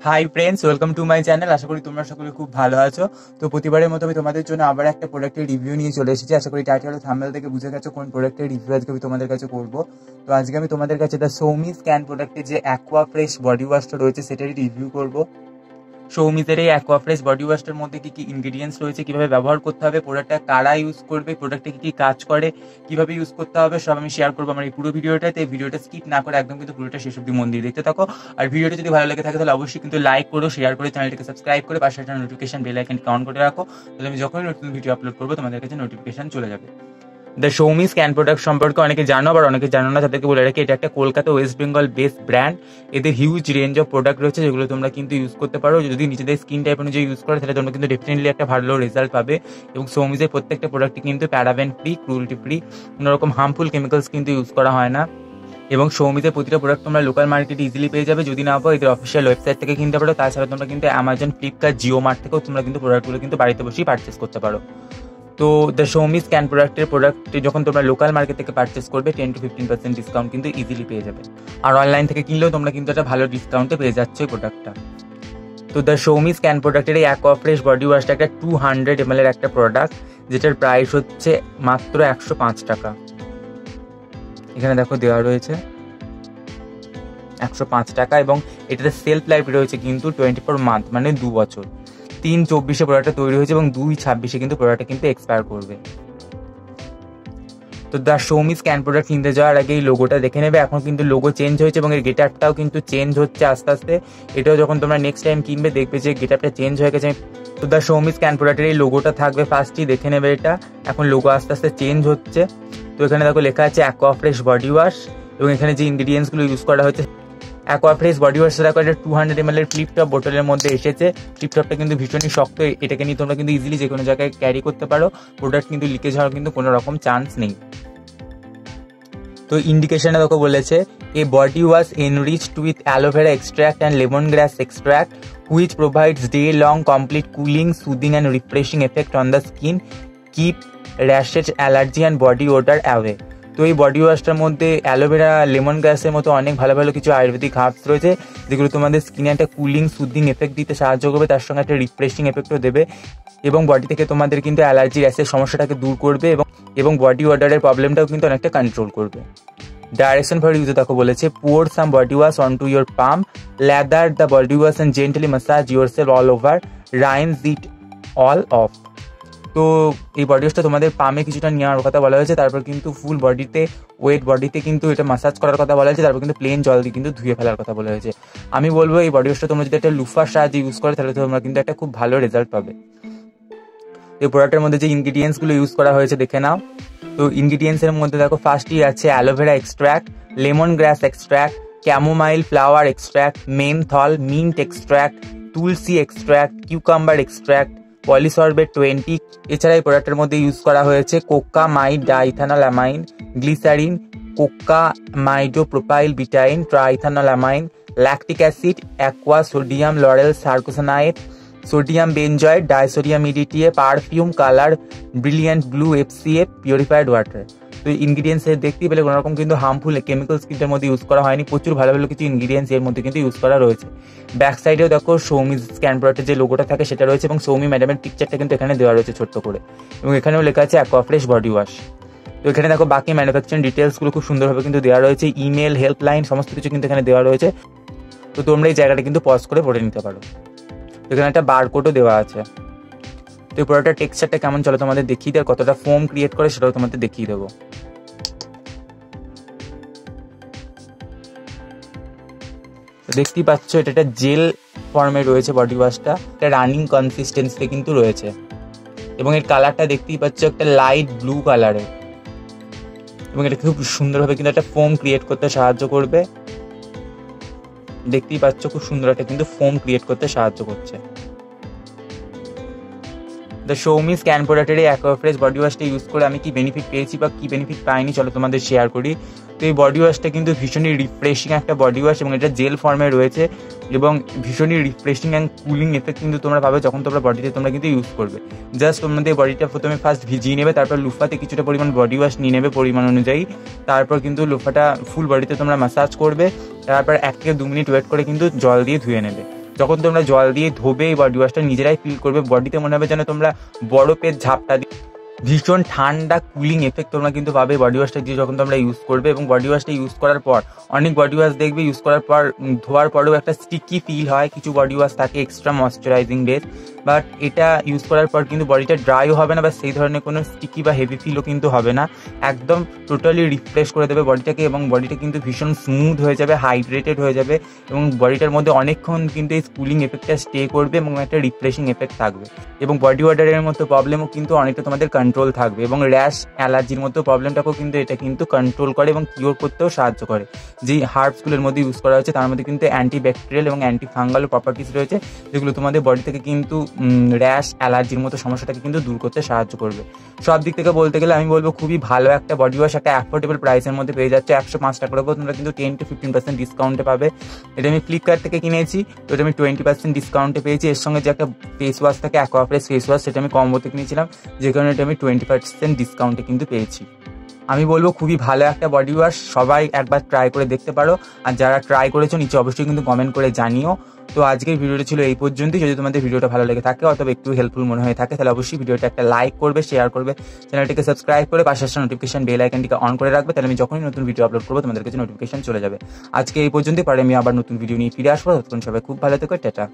High friends, welcome to my channel. আশা করি তোমরা সকলে খুব ভালো আছো। তো প্রতিবারের মতো আমি তোমাদের জন্য আবার একটা প্রোডাক্টের রিভিউ নিয়ে চলে এসেছি। আশা করি টাইটেল ও থাম্বনেল থেকে বুঝে গেছো কোন প্রোডাক্টের রিভিউ আজকে আমি তোমাদের কাছে করবো। তো আজকে আমি তোমাদের কাছে দ্য সৌমি স্ক্যান প্রোডাক্টের যে অ্যাকোয়া ফ্রেশ বডি ওয়াশটা রয়েছে সেটারই রিভিউ করবো। সৌমিজের এই অ্যাকোয়া ফ্রেশ বডি ওয়াশটার মধ্যে কি কি ইনগ্রিডিয়েন্টস রয়েছে, কিভাবে ব্যবহার করতে হবে, প্রোডাক্টটা কারা ইউজ করবে, প্রোডাক্টে কি কি কাজ করে, কিভাবে ইউজ করতে হবে, সব আমি শেয়ার করবো আমার এই পুরো ভিডিওটাতে। এই ভিডিওটা স্কিপ না করে একদম কিন্তু পুরোটা শেষ অব্দি মন দিয়ে দেখতে থাকো। আর ভিডিওটা যদি ভালো লেগে থাকে তাহলে অবশ্যই কিন্তু লাইক করো, শেয়ার করে চ্যানেলটাকে সাবস্ক্রাইব করে পাশে একটা নোটিফিকেশন বেল আইকনটি অন করে রাখো, তাহলে আমি যখনই নতুন ভিডিও আপলোড করবো তোমাদের কাছে নোটিফিকেশন চলে যাবে। দ্য সৌমি স্ক্যান প্রোডাক্ট সম্পর্কে অনেকে জানো, আবার অনেকে জানো না, তাদেরকে বলে রাখি এটা একটা Kolkata West Bengal best brand. এদের হিউজ রেঞ্জ অফ প্রোডাক্ট রয়েছে যেগুলো তোমরা কিন্তু ইউজ করতে পারো। যদি নিজেদের স্কিন টাইপ অনুযায়ী ইউজ করো তাহলে তোমরা কিন্তু ডেফিনেটলি একটা ভালো রেজাল্ট পাবে। এবং সৌমিজের প্রত্যেকটা প্রোডাক্টই কিন্তু প্যারাবেন ফ্রি, ক্রুয়েল্টি ফ্রি, কোনোরকম হার্মফুল কেমিক্যালস কিন্তু ইউজ করা হয় না। এবং সৌমিজের প্রতিটা প্রোডাক্ট তোমরা লোকাল মার্কেটে ইজিলি পেয়ে যাবে। যদি না পাও এদের অফিসিয়াল ওয়েবসাইট থেকে কিনতে পারো, তাছাড়া তোমরা কিন্তু অ্যামাজন, ফ্লিপকার্ট, জিও মার্ট থেকেও তোমরা কিন্তু প্রোডাক্টগুলো কিন্তু বাড়িতে বসেই পারচেস করতে পারো। তো দ্য সৌমি স্ক্যান প্রোডাক্টের প্রোডাক্ট যখন তোমরা লোকাল মার্কেট থেকে পারচেস করবে 10 to 15% ডিসকাউন্ট কিন্তু ইজিলি পেয়ে যাবে। আর অনলাইন থেকে কিনলেও তোমরা কিন্তু একটা ভালো ডিসকাউন্টে পেয়ে যাচ্ছ এই প্রোডাক্টটা। তো দ্য সৌমি স্ক্যান প্রোডাক্টের এই অ্যাকোয়া ফ্রেশ বডি ওয়াশটা একটা 200 ml এর একটা প্রোডাক্ট, যেটার প্রাইস হচ্ছে মাত্র 105 টাকা। এখানে দেখো দেওয়া রয়েছে 105 টাকা, এবং এটাতে সেলফ লাইফ রয়েছে কিন্তু 24 মান্থ, মানে 2 বছর। 3/24 প্রোডাক্টটা তৈরি হয়েছে এবং 2/26 কিন্তু প্রোডাক্টটা কিন্তু এক্সপায়ার করবে। তো দ্য সৌমি স্ক্যান প্রোডাক্ট কিনতে যাওয়ার আগে এই লোগোটা দেখে নেবে। এখন কিন্তু লোগো চেঞ্জ হয়েছে এবং এর গেটআপটাও কিন্তু চেঞ্জ হচ্ছে আস্তে আস্তে। এটাও যখন তোমরা নেক্সট টাইম কিনবে দেখবে যে গেটআপটা চেঞ্জ হয়ে গেছে। তো দ্য সৌমি স্ক্যান প্রোডাক্টের এই লোগোটা থাকবে ফার্স্টই, দেখে নেবে এটা। এখন লোগো আস্তে আস্তে চেঞ্জ হচ্ছে। তো এখানে দেখো লেখা আছে অ্যাকোয়া ফ্রেশ বডি ওয়াশ, এবং এখানে যে ইনগ্রিডিয়েন্টসগুলো ইউজ করা হয়েছে, অ্যাকোয়া ফ্রেশ বডি ওয়াশ দেখো একটা 200 ml এর ফ্লিপ টপ বোতলের মধ্যে এসেছে। ফ্লিপ টপটা কিন্তু ভীষণই শক্ত, এটাকে নিয়ে তোমরা কিন্তু ইজিলি যে কোনো জায়গায় ক্যারি করতে পারো। প্রোডাক্ট কিন্তু লিকেজ হওয়ার কিন্তু কোনো রকম চান্স নেই। তো ইন্ডিকেশনে দেখো বলেছে a body wash enriched with aloe vera extract and lemongrass extract which provides day long complete cooling, soothing and refreshing effect on the skin, keep rashes, allergy and body odour away. তো এই body ওয়াশটার মধ্যে aloe vera, lemon গ্রাসের মতো অনেক ভালো ভালো কিছু Ayurvedic herbs রয়েছে, যেগুলো তোমাদের স্কিনে একটা কুলিং, সুদিং এফেক্ট দিতে সাহায্য করবে, তার সঙ্গে একটা রিফ্রেশিং এফেক্টও দেবে, এবং বডি থেকে তোমাদের কিন্তু অ্যালার্জি, র্যাশের সমস্যাটাকে দূর করবে, এবং বডি ওডারের প্রবলেমটাও কিন্তু অনেকটা কন্ট্রোল করবে। ডাইরেকশন ফর ইউজ দেখো বলেছে pour some body wash onto your palm, lather the body wash and gently massage yourself all over, rinse it all off। তো এই বডি ওয়াশটা তোমাদের পামে কিছুটা নেওয়ার কথা বলা হয়েছে, তারপর কিন্তু ফুল বডিতে, ওয়েট বডিতে কিন্তু এটা মাসাজ করার কথা বলা হয়েছে, তারপর কিন্তু প্লেন জল দিয়ে কিন্তু ধুয়ে ফেলার কথা বলা হয়েছে। আমি বলবো এই বডি ওয়াশটা তোমরা যদি একটা লুফার সাহায্যে ইউজ করো তাহলে তোমরা কিন্তু একটা খুব ভালো রেজাল্ট পাবে। এই প্রোডাক্টের মধ্যে যে ইনগ্রিডিয়েন্টসগুলো ইউজ করা হয়েছে দেখে নাও। তো ইনগ্রিডিয়েন্টসের মধ্যে দেখো ফার্স্টই আছে aloe vera extract, lemongrass extract, chamomile flower extract, menthol, mint extract, tulsi extract, cucumber extract, polysorbate 20। এছাড়া এই প্রোডাক্টের মধ্যে ইউজ করা হয়েছে cocamide, diethanolamine, glycerin, cocamidopropyl betaine, triethanolamine, lactic acid, aqua, sodium lauroyl sarcosinate, sodium benzoate, disodium EDTA, perfume, colour, brilliant blue, FCF, purified water. তো ingredients দেখতেই পেলে কোনো রকম কিন্তু হার্মফুল কেমিক্যাল স্কিনের মধ্যে ইউজ করা হয়নি, প্রচুর ভালো ভালো কিছু ইনগ্রিডিয়েন্টস এর মধ্যে কিন্তু ইউজ করা রয়েছে। ব্যাক সাইডেও দেখো সৌমি স্ক্যান প্রোডাক্টের যে লোগোটা থাকে সেটা রয়েছে, এবং সৌমি ম্যাডামের পিকচারটা কিন্তু এখানে দেওয়া রয়েছে ছোট্ট করে, এবং এখানেও লেখা আছে অ্যাকোয়া ফ্রেশ বডি ওয়াশ। তো এখানে দেখো বাকি ম্যানুফ্যাকচারিং ডিটেলসগুলো খুব সুন্দরভাবে কিন্তু দেওয়া রয়েছে, ইমেল, হেল্পলাইন, সমস্ত কিছু কিন্তু এখানে দেওয়া রয়েছে। তো তোমরা এই জায়গাটা কিন্তু পজ করে পড়ে নিতে পারো। এখানে একটা বারকোডও দেওয়া আছে। তো এই প্রোডাক্টের টেক্সচারটা কেমন চলো তোমাদের দেখিয়ে দেয়, কতটা ফোম ক্রিয়েট করে সেটাও তোমাদের দেখিয়ে দেবো। তো দেখতেই পাচ্ছ এটা একটা জেল ফর্মে রয়েছে বডি ওয়াশটা, একটা রানিং কনসিস্টেন্সিতে কিন্তু রয়েছে, এবং এর কালারটা দেখতেই পাচ্ছ একটা লাইট ব্লু কালারের, এবং এটা খুব সুন্দরভাবে কিন্তু একটা ফোম ক্রিয়েট করতে সাহায্য করবে। দেখতেই পাচ্ছ খুব সুন্দর একটা কিন্তু ফোম ক্রিয়েট করতে সাহায্য করছে। দ্য সৌমি স্ক্যান প্রোডাক্টের এই অ্যাকোয়া ফ্রেশ বডি ওয়াশটা ইউজ করে আমি কি বেনিফিট পেয়েছি বা কি বেনিফিট পাইনি চলো তোমাদের শেয়ার করি। তো এই বডি ওয়াশটা কিন্তু ভীষণই রিফ্রেশিং একটা বডি ওয়াশ, এবং এটা জেল ফর্মে রয়েছে, এবং ভীষণই রিফ্রেশিং অ্যান্ড কুলিং এফেক্ট কিন্তু তোমরা পাবে যখন তোমরা বডিতে তোমরা কিন্তু ইউজ করবে। জাস্ট তোমাদের বডিটা প্রথমে ফার্স্ট ভিজিয়ে নেবে, তারপর লুফাতে কিছুটা পরিমাণ বডি ওয়াশ নিয়ে নেবে পরিমাণ অনুযায়ী, তারপর কিন্তু লুফাটা ফুল বডিতে তোমরা ম্যাসাজ করবে, তারপর 1 থেকে 2 মিনিট ওয়েট করে কিন্তু জল দিয়ে ধুয়ে নেবে। যখন তোমরা জল দিয়ে ধোবে এই বডি ওয়াশটা নিজেরাই ফিল করবে, বডিতে মনে হবে যেন তোমরা বরফের ঝাপটা দিয়ে ভীষণ ঠান্ডা কুলিং এফেক্ট তোমরা কিন্তু পাবে বডি ওয়াশটা দিয়ে যখন তোমরা ইউজ করবে। এবং বডি ওয়াশটা ইউজ করার পর অনেক বডি ওয়াশ দেখবে ইউজ করার পর ধোয়ার পরেও একটা স্টিকি ফিল হয়, কিছু বডি ওয়াশ থাকে এক্সট্রা ময়শ্চারাইজিং বেস, বাট এটা ইউজ করার পর কিন্তু বডিটা ড্রাইও হবে না বা সেই ধরনের কোনো স্টিকি বা হেভি ফিলও কিন্তু হবে না, একদম টোটালি রিফ্রেশ করে দেবে বডিটাকে এবং বডিটা কিন্তু ভীষণ স্মুথ হয়ে যাবে, হাইড্রেটেড হয়ে যাবে এবং বডিটার মধ্যে অনেকক্ষণ কিন্তু এই কুলিং এফেক্টটা স্টে করবে এবং একটা রিফ্রেশিং এফেক্ট থাকবে। এবং বডি ওয়াটারের মতো প্রবলেমও কিন্তু অনেকটা তোমাদের কন্ট্রোল থাকবে এবং র্যাশ অ্যালার্জির মতো প্রবলেমটাকেও কিন্তু এটা কিন্তু কন্ট্রোল করে এবং কিওর করতেও সাহায্য করে। যে হার্বসগুলোর মধ্যে ইউজ করা হচ্ছে তার মধ্যে কিন্তু অ্যান্টিব্যাকটেরিয়াল এবং অ্যান্টি ফাঙ্গাল প্রপার্টিস রয়েছে, যেগুলো তোমাদের বডি থেকে কিন্তু র্যাশ অ্যালার্জির মতো সমস্যাটাকে কিন্তু দূর করতে সাহায্য করবে। সব দিক থেকে বলতে গেলে আমি বলবো খুবই ভালো একটা বডি ওয়াশ, একটা অ্যাফোর্ডেবল প্রাইসের মধ্যে পেয়ে যাচ্ছে। 105 টাকার উপর তোমরা কিন্তু 10 to 15% ডিসকাউন্টে পাবে। এটা আমি ফ্লিপকার্ট থেকে কিনেছি, তো এটা আমি 20% ডিসকাউন্টে পেয়েছি। এর সঙ্গে যে একটা ফেস ওয়াশ থাকে অ্যাকোয়াফ্রেশ ফেস ওয়াশ, সেটা আমি কম্বোতে কিনেছিলাম, যে কারণে এটা আমি 20% ডিসকাউন্টে কিন্তু পেয়েছি। আমি বলবো খুবই ভালো একটা বডি ওয়াশ, সবাই একবার ট্রাই করে দেখতে পারো। আর যারা ট্রাই করেছো নিচে অবশ্যই কিন্তু কমেন্ট করে জানিও। তো আজকের ভিডিওটা ছিল এই পর্যন্তই। যদি তোমাদের ভিডিওটা ভালো লেগে থাকে অথবা একটু হেল্পফুল মনে হয়ে থাকে তাহলে অবশ্যই ভিডিওটা একটা লাইক করবে, শেয়ার করবে, চ্যানেলটিকে সাবস্ক্রাইব করে পাশে আসা নোটিফিকেশন বেল আইকনটিকে অন করে রাখবে, তাহলে আমি যখনই নতুন ভিডিও আপলোড করবো তোমাদের কাছে নোটিফিকেশন চলে যাবে। আজকে এই পর্যন্তই, পরে আমি আবার নতুন ভিডিও নিয়ে ফিরে আসবো। ততক্ষণ সবাই খুব ভালো থেকো, টাটা।